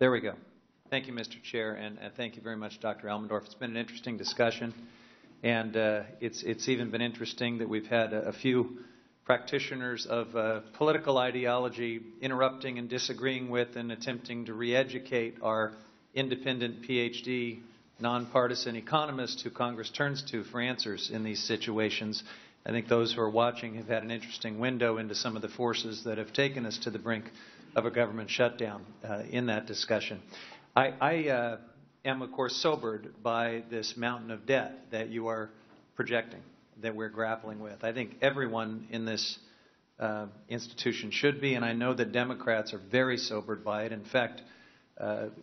There we go. Thank you, Mr. Chair, and thank you very much, Dr. Elmendorf. It's been an interesting discussion, and it's even been interesting that we've had a few practitioners of political ideology interrupting and disagreeing with and attempting to re-educate our independent Ph.D. nonpartisan economists who Congress turns to for answers in these situations. I think those who are watching have had an interesting window into some of the forces that have taken us to the brink of a government shutdown in that discussion. I am, of course, sobered by this mountain of debt that you are projecting, that we're grappling with. I think everyone in this institution should be, and I know that Democrats are very sobered by it. In fact,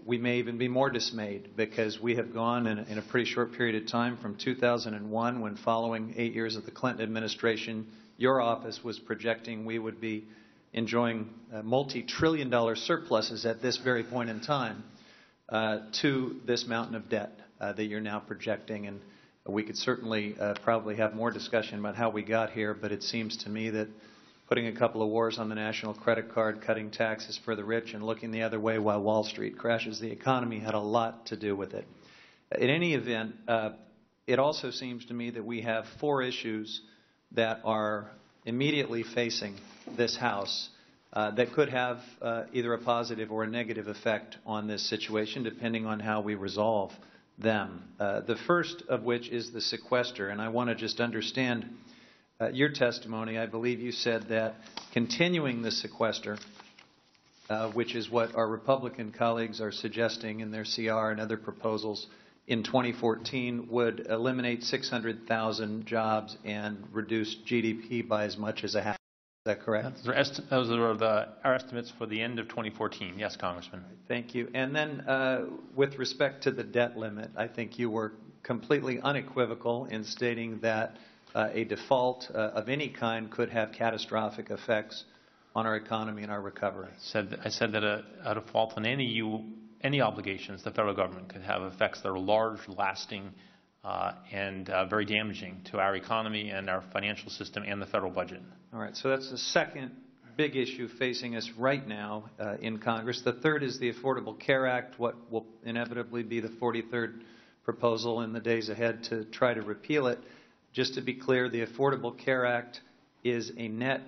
we may even be more dismayed because we have gone in a pretty short period of time from 2001, when following 8 years of the Clinton administration, your office was projecting we would be enjoying multi-trillion-dollar surpluses at this very point in time, to this mountain of debt that you're now projecting. And we could certainly probably have more discussion about how we got here, but it seems to me that putting a couple of wars on the national credit card, cutting taxes for the rich, and looking the other way while Wall Street crashes the economy had a lot to do with it. In any event, it also seems to me that we have 4 issues that are immediately facing this House that could have either a positive or a negative effect on this situation, depending on how we resolve them. The first of which is the sequester, and I want to just understand your testimony. I believe you said that continuing the sequester, which is what our Republican colleagues are suggesting in their CR and other proposals in 2014, would eliminate 600,000 jobs and reduce GDP by as much as a half. Is that correct? Those are our estimates for the end of 2014. Yes, Congressman. Thank you. And then with respect to the debt limit, I think you were completely unequivocal in stating that a default of any kind could have catastrophic effects on our economy and our recovery. I said that a default on any obligations the federal government could have effects that are large, lasting, and very damaging to our economy and our financial system and the federal budget. All right, so that's the second big issue facing us right now in Congress. The third is the Affordable Care Act, what will inevitably be the 43rd proposal in the days ahead to try to repeal it. Just to be clear, the Affordable Care Act is a net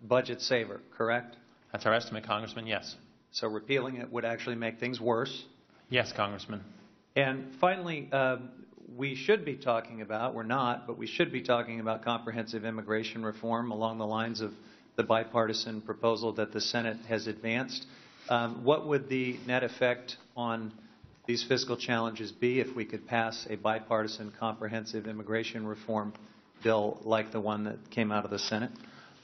budget saver, correct? That's our estimate, Congressman, yes. So repealing it would actually make things worse? Yes, Congressman. And finally, we should be talking about, we're not, but we should be talking about comprehensive immigration reform along the lines of the bipartisan proposal that the Senate has advanced. What would the net effect on these fiscal challenges be if we could pass a bipartisan comprehensive immigration reform bill like the one that came out of the Senate?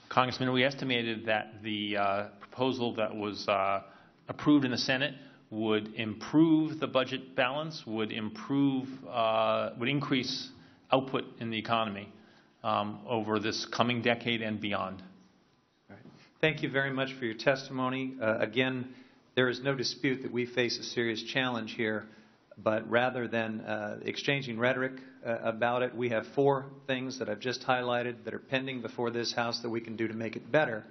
Congressman, we estimated that the proposal that was approved in the Senate would improve the budget balance, would increase output in the economy over this coming decade and beyond. All right. Thank you very much for your testimony. Again, there is no dispute that we face a serious challenge here, but rather than exchanging rhetoric about it, we have 4 things that I've just highlighted that are pending before this House that we can do to make it better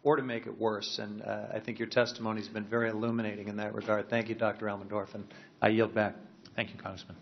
or to make it worse. And I think your testimony has been very illuminating in that regard. Thank you, Dr. Elmendorf, and I yield back. Thank you, Congressman.